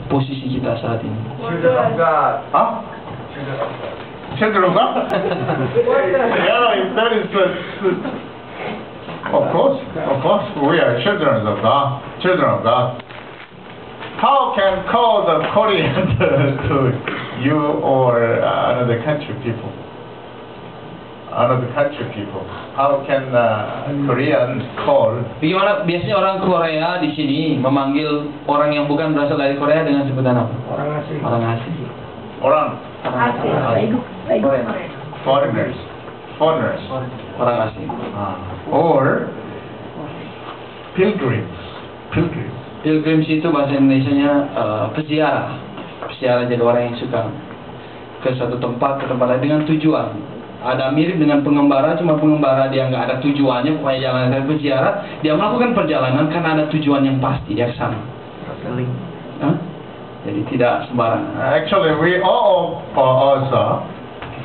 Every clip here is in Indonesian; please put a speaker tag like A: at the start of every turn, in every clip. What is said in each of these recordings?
A: posisi kita saat ini?
B: Children of God.
C: Huh? Children of God? Yeah, if that is of course, we are children of God. Children of God. How can call the Korean to you or another country people? Another country people. How can Korean call?
A: Bagaimana biasanya orang Korea di sini memanggil orang yang bukan berasal dari Korea dengan sebutan apa?
B: Orang asing.
A: Orang asing.
C: Orang
A: Foreigners.
C: foreigners.
A: Orang asing.
C: Or pilgrims.
A: Pilgrims itu bahasa Indonesianya peziarah. Peziarah jadi orang yang suka ke satu tempat, ke tempat lain dengan tujuan. Ada mirip dengan pengembara, cuma pengembara dia nggak ada tujuannya, pokoknya jalan dari peziarah. Dia melakukan perjalanan karena ada tujuan yang pasti, dia ke sana. Jadi tidak sembarangan.
C: Actually, we all of us are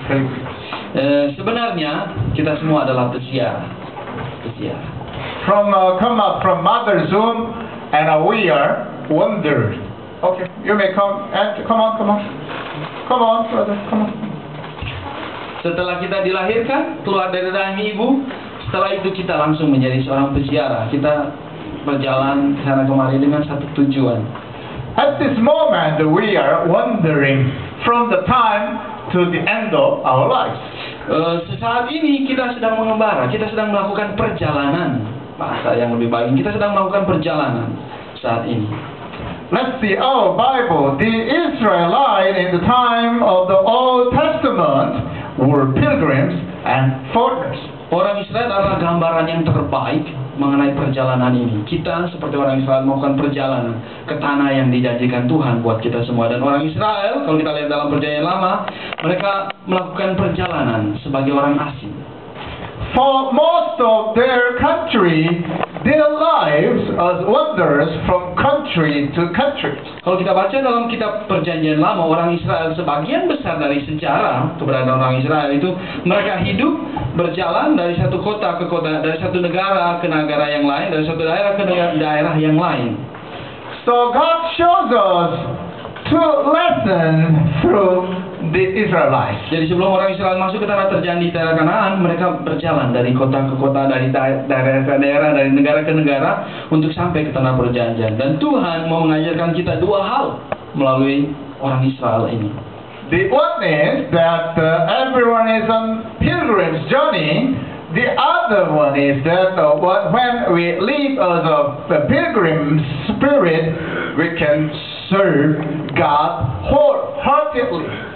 C: pilgrims.
A: Sebenarnya kita semua adalah peziarah.
C: Come out from mother's womb, and we are wanderers. Okay, you may come and come on, brother, come on.
A: Setelah kita dilahirkan, keluar dari rahim ibu, setelah itu kita langsung menjadi seorang peziarah. Kita berjalan ke sana kemari dengan satu tujuan.
C: At this moment, we are wandering from the time to the end of our lives.
A: Saat ini kita sedang mengembara, kita sedang melakukan perjalanan. Bahasa yang lebih baik, kita sedang melakukan perjalanan saat ini.
C: Let's see our Bible. The Israelites in the time of the Old Testament were pilgrims and foreigners.
A: Orang Israel adalah gambaran yang terbaik mengenai perjalanan ini. Kita seperti orang Israel melakukan perjalanan ke tanah yang dijanjikan Tuhan buat kita semua. Dan orang Israel, kalau kita lihat dalam perjanjian lama, mereka melakukan perjalanan sebagai orang asing.
C: For most of their country, their lives as wanderers from country to country.
A: Kalau kita baca dalam kitab perjanjian lama, orang Israel sebagian besar dari sejarah keberadaan orang Israel itu mereka hidup berjalan dari satu kota ke kota, dari satu negara ke negara yang lain, dari satu daerah ke daerah yang lain.
C: So God shows us two lessons through the Israelites.
A: Jadi sebelum orang Israel masuk ke tanah terjanji, tanah Kanaan, mereka berjalan dari kota ke kota, dari daerah ke daerah, dari negara ke negara untuk sampai ke tanah perjanjian. Dan Tuhan mau mengajarkan kita dua hal melalui orang Israel ini.
C: The one is that everyone is on pilgrim's journey. The other one is that when we live as a pilgrim spirit, we can serve God wholeheartedly.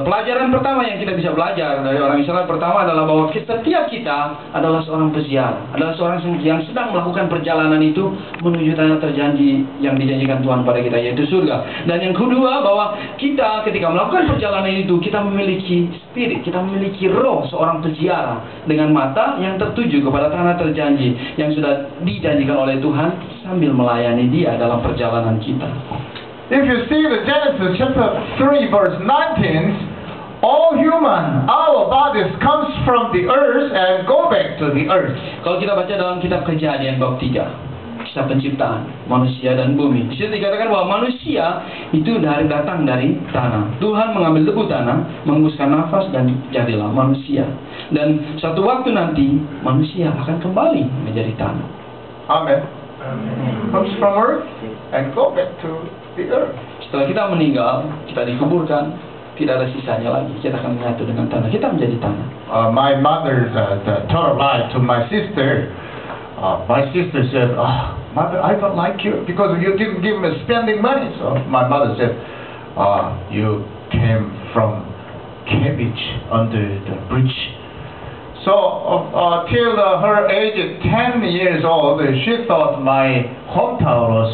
C: Pelajaran pertama yang kita bisa belajar dari orang Israel pertama adalah bahwa setiap kita adalah seorang peziarah, adalah seorang yang sedang melakukan perjalanan itu menuju tanah terjanji yang dijanjikan Tuhan pada kita, yaitu surga. Dan yang kedua, bahwa kita ketika melakukan perjalanan itu, kita memiliki spirit, kita memiliki roh seorang peziarah dengan mata yang tertuju kepada tanah terjanji yang sudah dijanjikan oleh Tuhan sambil melayani Dia dalam perjalanan kita. If you see the Genesis chapter 3 verse 19, all human, our bodies comes from the earth and go back to the earth. Kalau kita baca dalam kitab Kejadian bab 3, kisah penciptaan manusia dan bumi, di situ dikatakan bahwa manusia itu datang dari tanah. Tuhan mengambil debu tanah, menghembuskan nafas dan jadilah manusia. Dan suatu waktu nanti manusia akan kembali menjadi tanah. Amen. Comes from earth and go back to the earth. Setelah kita meninggal, kita dikuburkan, tidak ada sisanya lagi. Kita akan menyatu dengan tanah. Kita menjadi tanah. My mother told a lie to my sister. My sister said, "Mother, I don't like you because you didn't give me spending money." So my mother said, "You came from cabbage under the bridge." So till her age 10 years old, she thought my hometown was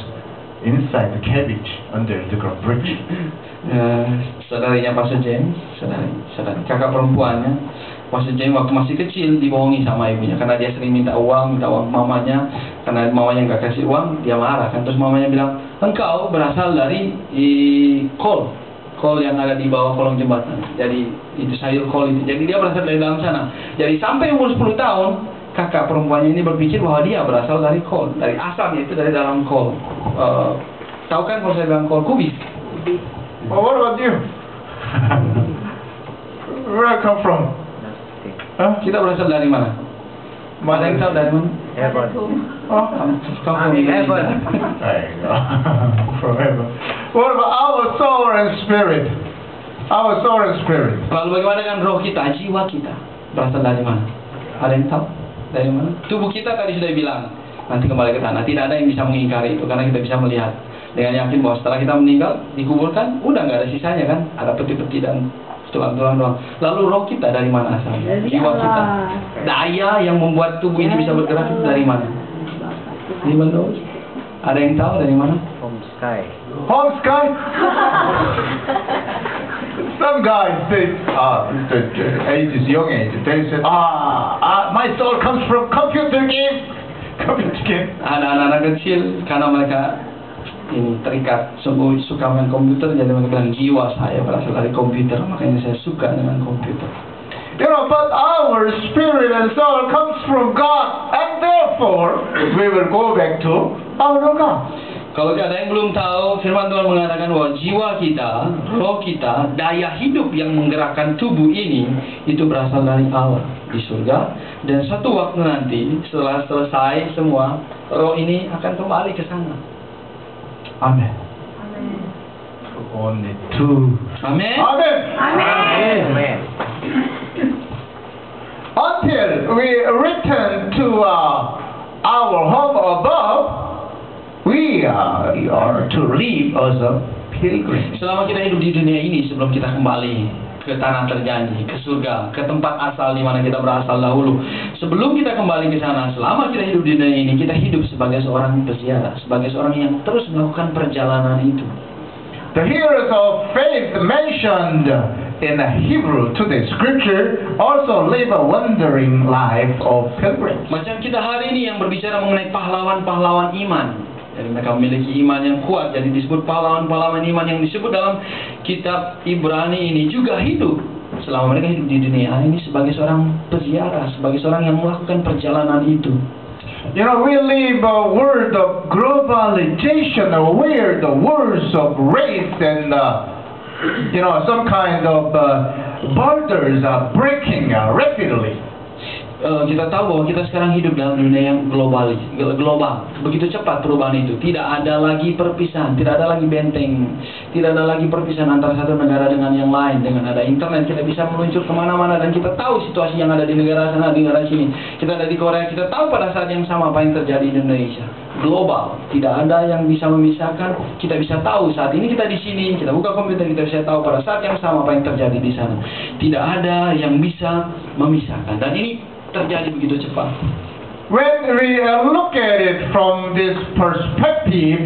C: inside the cabbage under the bridge. Saudarinya Pastor James, saudari kakak perempuannya, Pastor James waktu masih kecil dibohongi sama ibunya karena dia sering minta uang mamanya, karena mamanya nggak kasih uang, dia marah kan. Terus mamanya bilang, engkau berasal dari kol yang ada di bawah kolong jembatan. Jadi itu sayur kol itu. Jadi dia berasal dari dalam sana. Jadi sampai umur 10 tahun, kakak perempuannya ini berpikir bahwa dia berasal dari kol, dari asalnya itu dari dalam kol
A: Tahu kan kalau saya bilang kol kubis?
B: Well, what about you? Where I come from? Huh?
A: Kita berasal dari mana? Ada yang tahu dari mana?
D: Heaven.
B: Oh,
A: Kamu dari
D: Heaven.
B: there you go. From heaven. What about our soul and spirit? Our soul and spirit.
A: Lalu bagaimana dengan roh kita, jiwa kita? Berasal dari mana? Ada yang tahu? Dari mana? Tubuh kita tadi sudah bilang. Nanti kembali ke sana. Tidak ada yang bisa mengingkari itu karena kita bisa melihat dengan yakin bahwa setelah kita meninggal, dikuburkan, udah nggak ada sisanya kan? Ada peti-peti dan tulang-tulang doang. Lalu roh kita dari mana asalnya?
E: Dari
A: Jiwa kita.
E: Allah.
A: Daya yang membuat tubuh ini bisa bergerak itu dari mana? Dari mana? Ada yang tahu dari mana?
D: From sky.
B: Home sky? Some guys say, young age, they say, my soul comes from computer game. Computer game.
A: Ada anak-anak kecil karena mereka ini terikat sungguh suka main komputer, jadi mereka bilang jiwa saya berasal dari komputer, makanya saya suka dengan komputer.
B: You know, but our spirit and soul comes from God, and therefore we will go back to our God.
A: Kalau ada yang belum tahu, firman Tuhan mengatakan bahwa jiwa kita, roh kita, daya hidup yang menggerakkan tubuh ini itu berasal dari Allah di surga, dan satu waktu nanti setelah selesai semua, roh ini akan kembali ke sana.
B: Amen. Only two.
A: Amin.
B: Amen.
D: Amen.
B: Until we return to our home above, we are to live as a pilgrim.
A: Selama kita hidup di dunia ini, sebelum kita kembali ke tanah terjanji, ke surga, ke tempat asal di mana kita berasal dahulu. Sebelum kita kembali ke sana, selama kita hidup di dunia ini, kita hidup sebagai seorang peziarah, sebagai seorang yang terus melakukan perjalanan itu.
B: The heroes of faith mentioned in Hebrew to the scripture also live a wandering life of pilgrims.
A: Macam kita hari ini yang berbicara mengenai pahlawan-pahlawan iman. Jadi mereka memiliki iman yang kuat, jadi disebut pahlawan-pahlawan iman yang disebut dalam kitab Ibrani ini juga hidup. Selama mereka hidup di dunia ini sebagai seorang peziarah, sebagai seorang yang melakukan perjalanan itu.
B: You know, we live a world of globalization, where the words of race and some kind of borders are breaking rapidly.
A: Kita tahu bahwa kita sekarang hidup dalam dunia yang global. Begitu cepat perubahan itu. Tidak ada lagi perpisahan, tidak ada lagi benteng, tidak ada lagi perpisahan antara satu negara dengan yang lain. Dengan ada internet, kita bisa meluncur kemana-mana dan kita tahu situasi yang ada di negara sana, di negara sini. Kita ada di Korea, kita tahu pada saat yang sama apa yang terjadi di Indonesia. Global, tidak ada yang bisa memisahkan. Kita bisa tahu saat ini kita di sini, kita buka komputer, kita bisa tahu pada saat yang sama apa yang terjadi di sana. Tidak ada yang bisa memisahkan. Dan ini terjadi begitu cepat.
B: When we look at it from this perspective,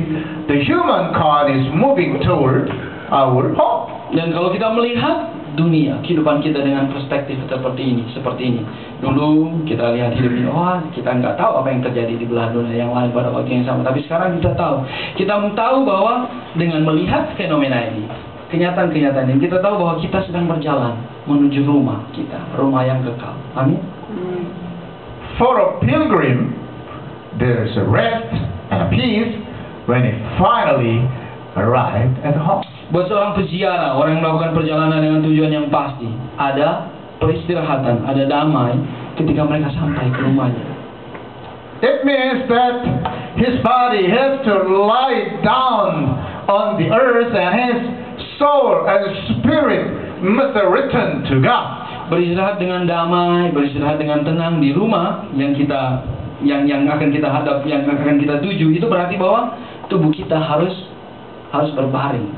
B: the humankind is moving toward our home.
A: Dan kalau kita melihat dunia, kehidupan kita dengan perspektif seperti ini. Dulu kita lihat hidup ini, kita nggak tahu apa yang terjadi di belahan dunia yang lain pada waktu yang sama. Tapi sekarang kita tahu. Kita tahu bahwa dengan melihat fenomena ini, kenyataan-kenyataan ini, kita tahu bahwa kita sedang berjalan menuju rumah kita, rumah yang kekal. Amin.
B: For a pilgrim, there's a rest and a peace when he finally arrived at home.
A: Buat seorang peziarah, orang yang melakukan perjalanan dengan tujuan yang pasti, ada peristirahatan, ada damai ketika mereka sampai ke rumahnya.
B: It means that his body has to lie down on the earth and his soul and spirit must return to God.
A: Beristirahat dengan damai, beristirahat dengan tenang di rumah yang akan kita hadap, yang akan kita tuju. Itu berarti bahwa tubuh kita harus berbaring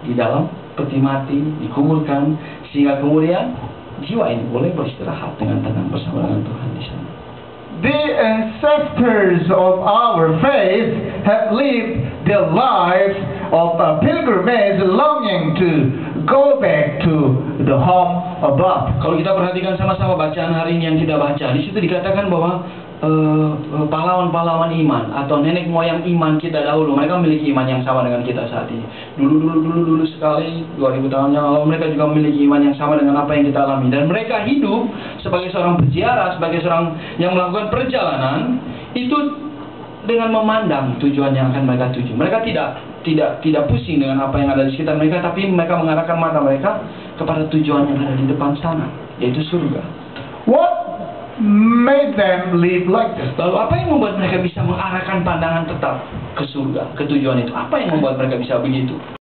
A: di dalam peti mati, dikuburkan, sehingga kemudian jiwa ini boleh beristirahat dengan tenang bersama dengan Tuhan di sana.
B: The ancestors of our faith have lived their lives of a pilgrimage, longing to go back to the home above.
A: Kalau kita perhatikan sama-sama bacaan hari ini yang kita baca, di situ dikatakan bahwa pahlawan-pahlawan iman atau nenek moyang iman kita dahulu, mereka memiliki iman yang sama dengan kita saat ini. Dulu sekali, 2000 tahun yang lalu, mereka juga memiliki iman yang sama dengan apa yang kita alami. Dan mereka hidup sebagai seorang peziarah, sebagai seorang yang melakukan perjalanan, itu dengan memandang tujuan yang akan mereka tuju. Mereka tidak pusing dengan apa yang ada di sekitar mereka, tapi mereka mengarahkan mata mereka kepada tujuan yang ada di depan sana, yaitu surga.
B: What made them live like this?
A: Lalu apa yang membuat mereka bisa mengarahkan pandangan tetap ke surga, ke tujuan itu? Apa yang membuat mereka bisa begitu?